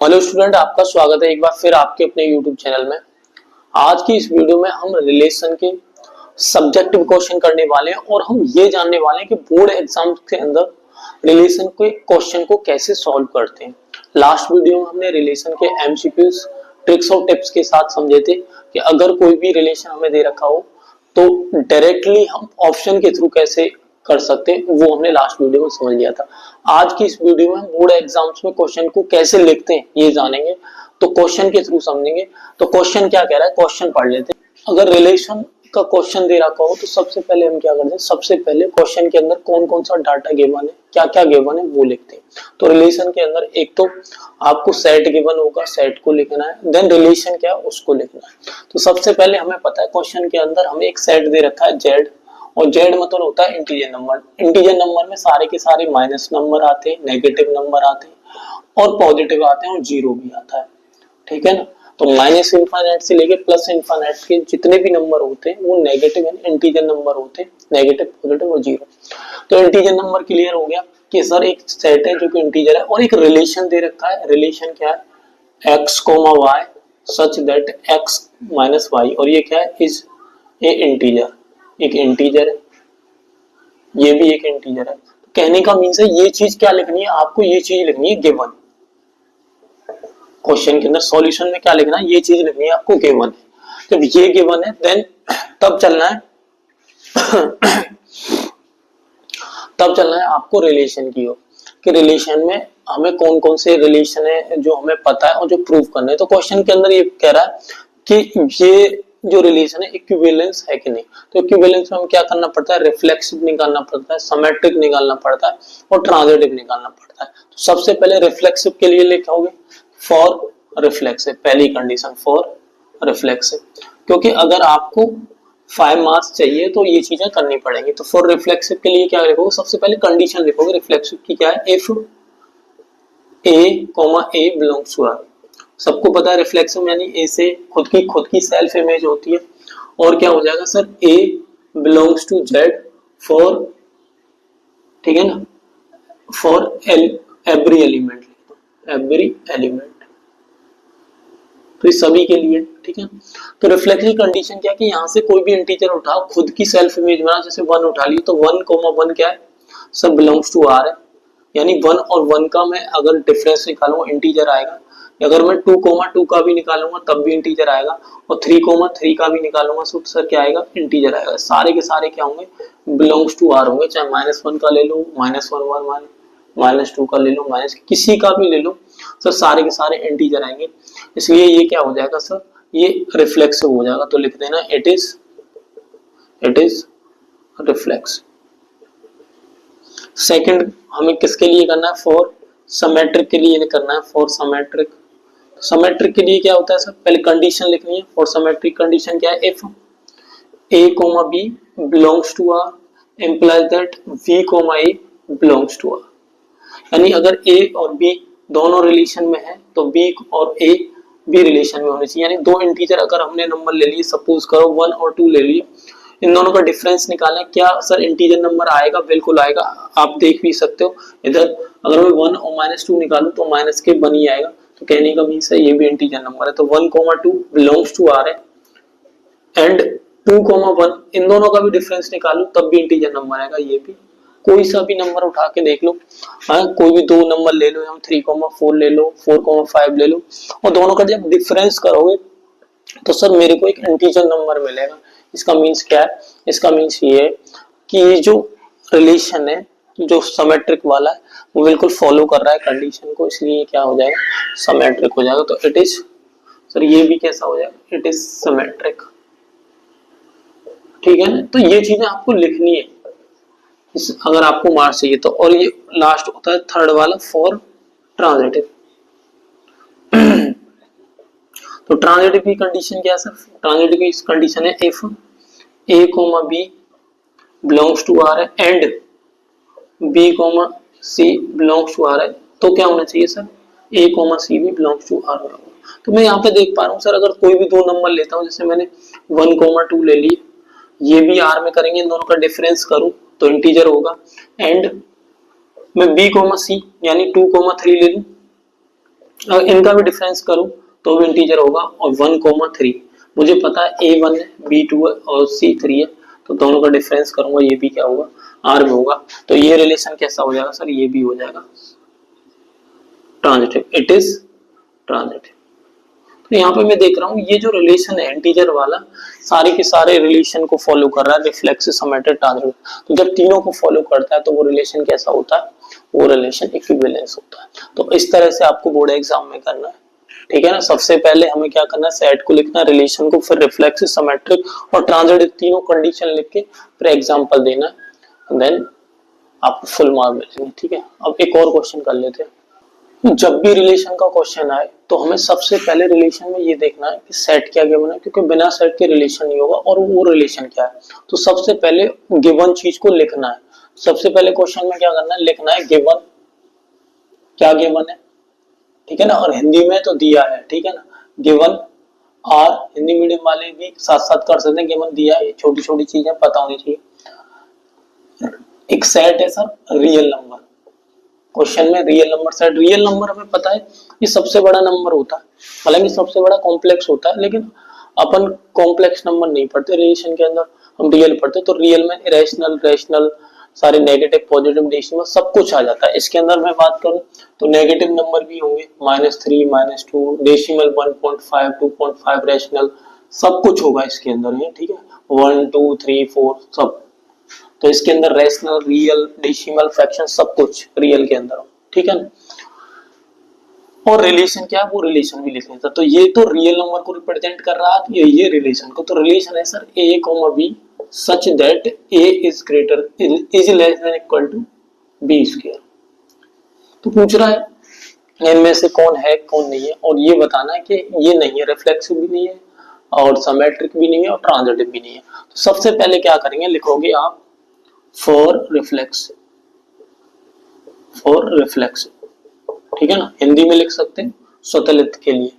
Hello student, आपका स्वागत है एक बार फिर आपके अपने यूट्यूब चैनल में। आज की इस वीडियो में हम रिलेशन के सब्जेक्टिव क्वेश्चन करने वाले हैं और हम ये जानने वाले हैं कि बोर्ड एग्जाम के अंदर रिलेशन के क्वेश्चन को कैसे सॉल्व करते हैं। लास्ट वीडियो में हमने रिलेशन के एमसीक्यूज, ट्रिक्स और टिप्स के साथ समझे थे कि अगर कोई भी रिलेशन हमें दे रखा हो तो डायरेक्टली हम ऑप्शन के थ्रू कैसे कर सकते हैं, वो हमने लास्ट वीडियो में समझ लिया था। आज की इस वीडियो में बोर्ड एग्जाम्स में क्वेश्चन को कैसे लिखते हैं ये जानेंगे, तो क्वेश्चन के थ्रू समझेंगे। तो क्वेश्चन क्या कह रहा है, क्वेश्चन पढ़ लेते हैं। अगर रिलेशन का क्वेश्चन दे रखा हो तो सबसे पहले हम क्या करते हैं, सबसे पहले क्वेश्चन के अंदर कौन कौन सा डाटा गिवन है, क्या क्या गिवन है वो लिखते हैं। तो रिलेशन के अंदर एक तो आपको सेट गिवन होगा, सेट को लिखना है, देन रिलेशन क्या है उसको लिखना है। तो सबसे पहले हमें पता है क्वेश्चन के अंदर हमें एक सेट दे रखा है जेड, और जेड मतलब होता है इंटीजर नंबर। इंटीजर नंबर में सारे के सारे माइनस नंबर आते हैं, नेगेटिव नंबर आते हैं और पॉजिटिव आते हैं और जीरो भी आता है। ठीक है ना। तो माइनस इनफाइनाइट से लेके प्लस इनफाइनाइट के जितने भी नंबर होते हैं वो नेगेटिव यानी इंटीजर नंबर होते हैं, नेगेटिव, पॉजिटिव और जीरो। तो इंटीजर नंबर क्लियर हो गया कि सर एक सेट है जो कि इंटीजर है, और एक रिलेशन दे रखा है। रिलेशन क्या है, x comma y such that x minus y, और ये क्या है, इज ए इंटीजर, एक इंटीजर है, ये भी एक इंटीजर है। कहने का मीन्स है ये चीज क्या लिखनी है आपको, ये चीज लिखनी है गिवन। क्वेश्चन के अंदर सॉल्यूशन में क्या लिखना है, ये चीज लिखनी है आपको गिवन है। जब ये गिवन है देन तब चलना है तब चलना है आपको रिलेशन की ओर, कि रिलेशन में हमें कौन कौन से रिलेशन है जो हमें पता है और जो प्रूव करना है। तो क्वेश्चन के अंदर ये कह रहा है कि ये जो रिलेशन है इक्विवेलेंस है कि नहीं। तो इक्विवेलेंस में हम क्या करना पड़ता है, रिफ्लेक्सिव निकालना पड़ता है, सिमेट्रिक निकालना पड़ता है और ट्रांजिटिव निकालना पड़ता है। तो सबसे पहले रिफ्लेक्सिव के लिए लिखोगे फॉर रिफ्लेक्सिव, पहली कंडीशन फॉर रिफ्लेक्सिव, क्योंकि अगर आपको 5 मार्क्स चाहिए तो ये चीजें करनी पड़ेंगी। तो फॉर रिफ्लेक्सिव के लिए क्या लिखोगे, सबसे पहले कंडीशन लिखोगे रिफ्लेक्सिव की, क्या है, if a belongs to R. सबको पता है रिफ्लेक्सिव यानी ए से खुद की सेल्फ इमेज होती है। और क्या हो जाएगा sir, a belongs to Z for, ठीक है ना, for every element, every element, तो ये सभी के लिए, ठीक है। तो रिफ्लेक्सिव कंडीशन क्या है कि यहाँ से कोई भी इंटीजर उठाओ, खुद की सेल्फ इमेज बना, जैसे 1 उठा ली तो 1,1 क्या है, सब बिलोंग्स टू आर है, यानी 1 और 1 का मैं अगर डिफरेंस निकालूंगा इंटीजर आएगा। अगर मैं 2,2 का भी निकालूंगा तब भी इंटीजर आएगा, और 3,3 का भी निकालूंगा तो सर क्या आएगा, इंटीजर आएगा। सारे के सारे क्या होंगे, बिलोंग्स टू आर होंगे, चाहे -1 का ले लो, -1 -2 का ले लो, माइनस किसी का भी ले लो, सर सारे के सारे इंटीजर आएंगे। इसलिए ये क्या हो जाएगा सर, ये रिफ्लेक्सिव हो जाएगा। तो लिख देना इट इज रिफ्लेक्स। सेकंड हमें किसके लिए करना है, फॉर सिमेट्रिक के लिए करना है, फॉर सिमेट्रिक। सिमेट्रिक के लिए क्या होता है सर, पहले कंडीशन लिखनी है। फॉर सिमेट्रिक कंडीशन क्या है, if a comma b belongs to r implies that v comma a belongs to r। यानी अगर a और b दोनों रिलेशन में है तो b और a भी रिलेशन में होने चाहिए। यानी दो इंटीजर अगर हमने नंबर ले लिए, सपोज करो 1 और 2 ले लिए, इन दोनों का डिफरेंस निकालें, क्या सर इंटीजर नंबर आएगा, बिल्कुल आएगा। आप देख भी सकते हो इधर, अगर मैं 1 और -2 निकालूं तो माइनस के 1 ही आएगा। तो कहने का मीन्स है ये भी इंटीजर नंबर है। तो 1,2 बिलोंग्स टू आर है, एंड 2,1 इन दोनों का भी डिफरेंस निकालूं तब भी इंटीजर नंबर आएगा। ये भी कोई सा भी नंबर उठा के देख लो, हाँ कोई भी दो नंबर ले लो, हम 3,4 ले लो, 4,5 ले लो, और दोनों का जब डिफरेंस करोगे तो सर मेरे को एक इंटीजर नंबर मिलेगा। इसका मीन्स क्या है, इसका मीन्स ये है कि ये जो रिलेशन है जो सिमेट्रिक वाला है वो बिल्कुल फॉलो कर रहा है कंडीशन को, इसलिए क्या हो जाएगा, सिमेट्रिक हो जाएगा। तो इट इज, सर ये भी कैसा हो जाएगा, इट इज सिमेट्रिक, ठीक है ना। तो ये चीजें आपको लिखनी है अगर आपको मार्क्स चाहिए तो। और ये लास्ट होता है थर्ड वाला, फॉर ट्रांजिटिव। तो ट्रांजिटिव की कंडीशन क्या है सर, ट्रांजिटिव की कंडीशन है if a comma b belongs to r है and b comma c belongs to r है, तो क्या होना चाहिए सर, a कोमा c भी बिलोंग्स टू r होगा। तो मैं यहाँ पे देख पा रहा हूँ सर, अगर कोई भी दो नंबर लेता हूँ, जैसे मैंने 1,2 ले लिए, ये भी r में करेंगे, इन दोनों का डिफरेंस करूं तो इंटीजर होगा, एंड मैं b, c यानी 2,3 ले लूं अगर इनका भी डिफरेंस करूं तो भी इंटीजर होगा, और 1,3 मुझे पता है A1 है, B2 है और C3 है, तो दोनों का डिफरेंस करूंगा, ये भी क्या होगा, R में होगा। तो ये रिलेशन कैसा हो जाएगा सर, ये भी हो जाएगा ट्रांजिटिव, इट इज ट्रांजिटिव। तो यहाँ पे मैं देख रहा हूँ ये जो रिलेशन है इंटीजर वाला, सारे के सारे रिलेशन को फॉलो कर रहा है, रिफ्लेक्सिव, समेट्रिक, ट्रांजिटिव। तो जब तीनों को फॉलो करता है तो वो रिलेशन कैसा होता है, वो रिलेशन इक्विवेलेंस होता है। तो इस तरह से आपको बोर्ड एग्जाम में करना है, ठीक है ना। सबसे पहले हमें क्या करना है, सेट को लिखना, रिलेशन को, फिर रिफ्लेक्सिव, सिमेट्रिक और ट्रांजिटिव तीनों कंडीशन लिख के फिर एग्जांपल देना, देन आपको फुल मार्क मिलेंगे, ठीक है। अब एक और क्वेश्चन कर लेते हैं। जब भी रिलेशन का क्वेश्चन आए तो हमें सबसे पहले रिलेशन में ये देखना है कि सेट क्या गिवन है, क्योंकि बिना सेट के रिलेशन नहीं होगा, और वो रिलेशन क्या है। तो सबसे पहले गिवन चीज को लिखना है। सबसे पहले क्वेश्चन में क्या करना है, लिखना है गिवन, क्या गिवन है, ठीक है ना। और हिंदी में तो दिया है, ठीक है ना, गिवन आर, हिंदी मीडियम वाले भी साथ साथ कर सकते हैं, गिवन दिया है, छोटी छोटी चीजें पता होनी चाहिए। एक सेट है सर रियल नंबर, क्वेश्चन में real number set, real number हमें पता है ये सबसे बड़ा नंबर होता है, हालांकि सबसे बड़ा कॉम्प्लेक्स होता है, लेकिन अपन कॉम्प्लेक्स नंबर नहीं पढ़ते रिलेशन के अंदर, हम रियल पढ़ते। तो रियल में इरेशनल, रैशनल, सारे नेगेटिव, पॉजिटिव, डेसिमल सब कुछ आ जाता है। इसके अंदर मैं बात करूं तो नेगेटिव नंबर भी होंगे, -3, -2, डेसिमल 1.5, 2.5, रैशनल सब कुछ होगा इसके अंदर है, ठीक है, 1, 2, 3, 4 सब। तो इसके अंदर रैशनल, रियल, डेसिमल, फ्रैक्शन सब कुछ रियल के अंदर, ठीक है ना। और रिलेशन क्या है, वो रिलेशन भी लिखना था। तो ये तो रियल नंबर को रिप्रेजेंट कर रहा है, ये रिलेशन को। तो रिलेशन है sir a, b such that a is greater is less than equal to b square. तो पूछ रहा है इनमें से कौन है कौन नहीं है, और ये बताना है कि ये नहीं है, रिफ्लेक्सिव भी नहीं है और सिमेट्रिक भी नहीं है और ट्रांजिटिव भी नहीं है। तो सबसे पहले क्या करेंगे, लिखोगे आप फॉर रिफ्लेक्सिव, फॉर रिफ्लेक्सिव, ठीक है ना, हिंदी में लिख सकते हैं स्वतलित के लिए,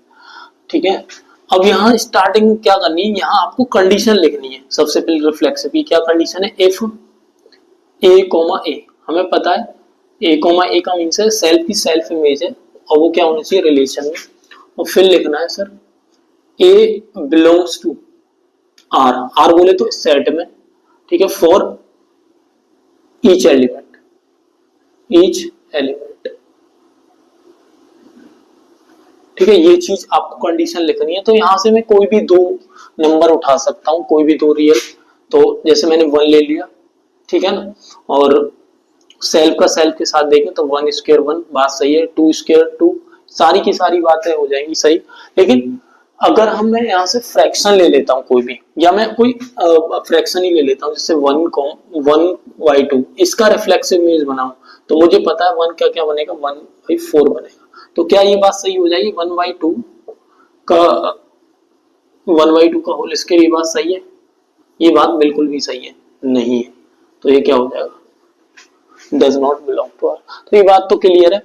ठीक है। अब यहाँ स्टार्टिंग क्या करनी है, यहाँ आपको कंडीशन लिखनी है। सबसे पहले रिफ्लेक्सिव की क्या कंडीशन है, इफ a, हमें पता है a, का मीन्स है सेल्फ की सेल्फ इमेज है, और वो क्या होना चाहिए रिलेशन में। और फिर लिखना है sir a belongs to r बोले तो सेट में, ठीक है, फॉर ईच एलिमेंट, ठीक है। ये चीज आपको कंडीशन लिखनी है। तो यहां से मैं कोई भी दो नंबर उठा सकता हूं, कोई भी दो रियल, तो जैसे मैंने 1 ले लिया, ठीक है ना, और सेल्फ का सेल्फ के साथ देखें तो 1 स्क्वायर 1, बात सही है, 2 स्क्वायर 2, सारी की सारी बातें हो जाएंगी सही। लेकिन अगर हम मैं यहाँ से फ्रैक्शन ले लेता हूँ कोई भी, या मैं कोई फ्रैक्शन ही ले लेता हूँ, जैसे 1/2, इसका रिफ्लेक्सिव इमेज बनाऊं, तो मुझे पता है 1 का क्या बनेगा, 1/4 बनेगा। तो क्या ये बात सही हो जाएगी, 1/2 का 1/2 का होल स्क्वायर, ये बात सही है? ये बात बिल्कुल भी सही है नहीं है। तो ये क्या हो जाएगा, does not belong to R. तो ये बात तो क्लियर है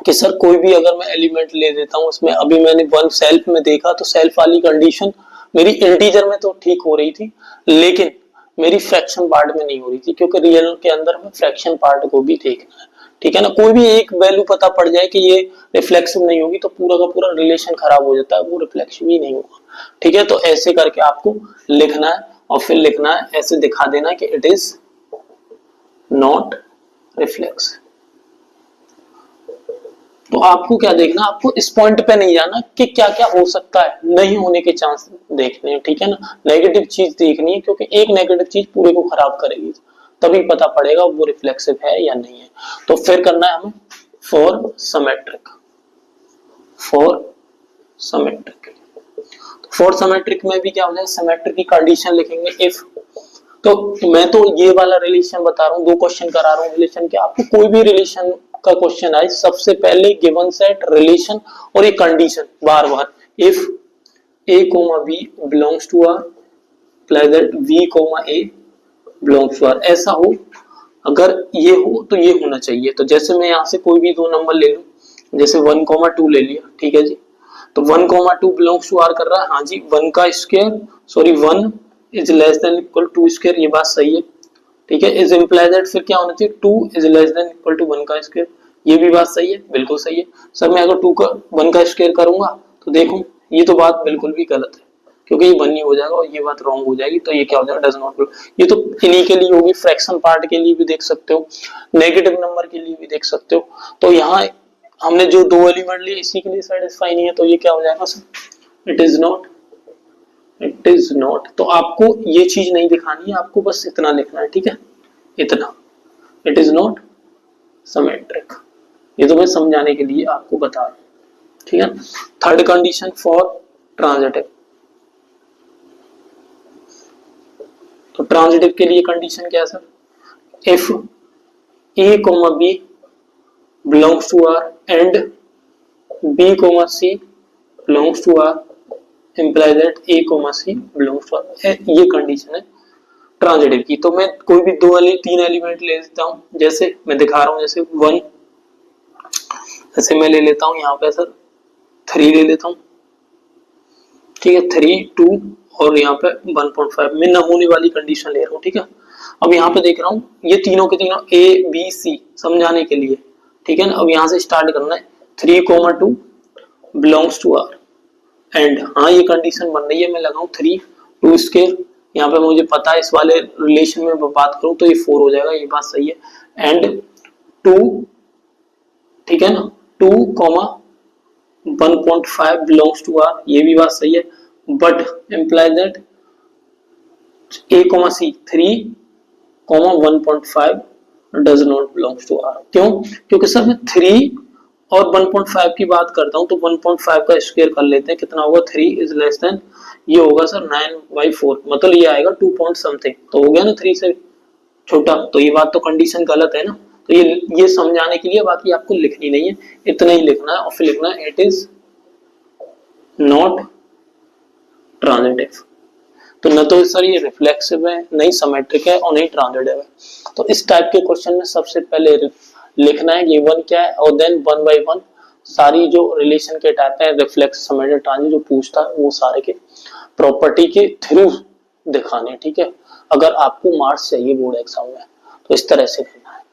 कि सर कोई भी अगर मैं एलिमेंट ले देता हूं, उसमें अभी मैंने 1 सेल्फ में देखा, तो सेल्फ वाली कंडीशन मेरी इंटीजर में तो ठीक हो रही थी, लेकिन मेरी फ्रैक्शन पार्ट में नहीं हो रही थी, क्योंकि रियल के अंदर हमें फ्रैक्शन पार्ट को भी देखना है, ठीक है ना। कोई भी एक वैल्यू पता पड़ जाए कि ये रिफ्लेक्सिव नहीं होगी, तो पूरा का पूरा रिलेशन खराब हो जाता है, वो रिफ्लेक्सिव ही नहीं होगा, ठीक है। तो ऐसे करके आपको लिखना है, और फिर लिखना है, ऐसे दिखा देना है कि इट इज नॉट रिफ्लेक्सिव। तो आपको क्या देखना, आपको इस पॉइंट पे नहीं जाना कि क्या क्या हो सकता है, नहीं होने के चांस देखने हैं, ठीक है ना। नेगेटिव चीज देखनी है, क्योंकि एक नेगेटिव चीज पूरे को खराब करेगी, तभी पता पड़ेगा वो रिफ्लेक्सिव है या नहीं है। तो फिर करना है हमें for symmetric, for symmetric. For symmetric में भी क्या हो जाए, सिमेट्रिक की कंडीशन लिखेंगे इफ। तो मैं तो ये वाला रिलेशन बता रहा हूँ, 2 क्वेश्चन करा रहा हूँ रिलेशन के, आपको कोई भी रिलेशन का क्वेश्चन आए, सबसे पहले गिवन सेट, रिलेशन और एक कंडीशन बार बार, if a, b belongs to r, plus that v, a belongs to r, ऐसा हो। अगर ये हो तो ये होना चाहिए। तो जैसे मैं यहाँ से कोई भी 2 नंबर ले लूं, जैसे 1,2 ले लिया, ठीक है जी। तो 1,2 बिलोंग्स टू r कर रहा है, हाँ जी, 1 का square, sorry 1 is less than equal to square, ये बात सही है, ठीक है। इज इंप्लाई दैट फिर क्या होना चाहिए, 2 is less than equal to 1 का स्क्वायर, ये भी बात सही है, बिल्कुल सही है। सर मैं अगर 2 का 1 का स्क्वायर करूंगा तो देखो ये तो बात बिल्कुल भी गलत है, क्योंकि ये 1 ही हो जाएगा और ये बात रॉन्ग हो जाएगी, तो ये क्या हो जाएगा, डज नॉट। ये तो इन्हीं के लिए होगी, फ्रैक्शन पार्ट के लिए भी देख सकते हो, नेगेटिव नंबर के लिए भी देख सकते हो। तो यहाँ हमने जो 2 एलिमेंट लिए इसी के लिए सेटिस्फाई नहीं है, तो ये क्या हो जाएगा sir, it is not, it is not. तो आपको ये चीज नहीं दिखानी है, आपको बस इतना लिखना है, ठीक है, इतना, इट इज नॉट सिमेट्रिक। ये तो मैं समझाने के लिए आपको बता रहा हूं, ठीक है। थर्ड कंडीशन फॉर ट्रांजिटिव, तो ट्रांजिटिव के लिए कंडीशन क्या है sir, if a comma b belongs to R and b comma c belongs to R imply that a comma c belongs to R, ये कंडीशन है ट्रांजिटिव की। तो मैं कोई भी 3 एलिमेंट ले लेता हूं, जैसे मैं दिखा रहा हूं, जैसे 1, जैसे मैं ले लेता हूं यहाँ पे सर 3 ले लेता हूं, ठीक है, 3, 2 और यहाँ पे 1.5, मैं नमूने वाली कंडीशन ले रहा हूँ, ठीक है। अब यहाँ पे देख रहा हूँ ये तीनों के तीनों ए बी सी समझाने के लिए, ठीक है ना। अब यहाँ से स्टार्ट करना है, 3, 2 बिलोंग्स टू आर एंड, हाँ ये कंडीशन बन रही है, मैं लगाऊं 3, 2 स्क्वायर, यहाँ पे मुझे पता है इस वाले रिलेशन में बात करूं तो ये 4 हो जाएगा, ये बात सही है। एंड 2, ठीक है ना, 2, 1.5 बिलोंग्स टू आर, ये भी बात सही है, but imply that a comma c 3, 1.5 does not belongs to R. क्यों, क्योंकि सर मैं 3 और 1.5 की बात करता हूं तो 1.5 का स्क्वायर कर लेते हैं, कितना होगा, 3 इज लेस देन, ये होगा सर 9/4, मतलब ये आएगा 2 पॉइंट समथिंग, तो हो गया ना 3 से छोटा, तो ये बात तो कंडीशन गलत है ना। तो ये समझाने के लिए, बाकी आपको लिखनी नहीं है, इतना ही लिखना है और फिर लिखना है इट इज नॉट ट्रांजिटिव। तो न तो सर ये रिफ्लेक्सिव है, नहीं सिमेट्रिक है और नहीं ट्रांजिटिव है। तो इस टाइप के क्वेश्चन में सबसे पहले लिखना है गिवन क्या है, और देन 1 बाय 1 सारी जो रिलेशन के टाइप है, रिफ्लेक्स, सिमेट्रिक, ट्रांजिटिव जो पूछता है वो सारे के प्रॉपर्टी के थ्रू दिखाने, ठीक है। अगर आपको मार्क्स चाहिए बोर्ड एग्जाम में तो इस तरह से करना है।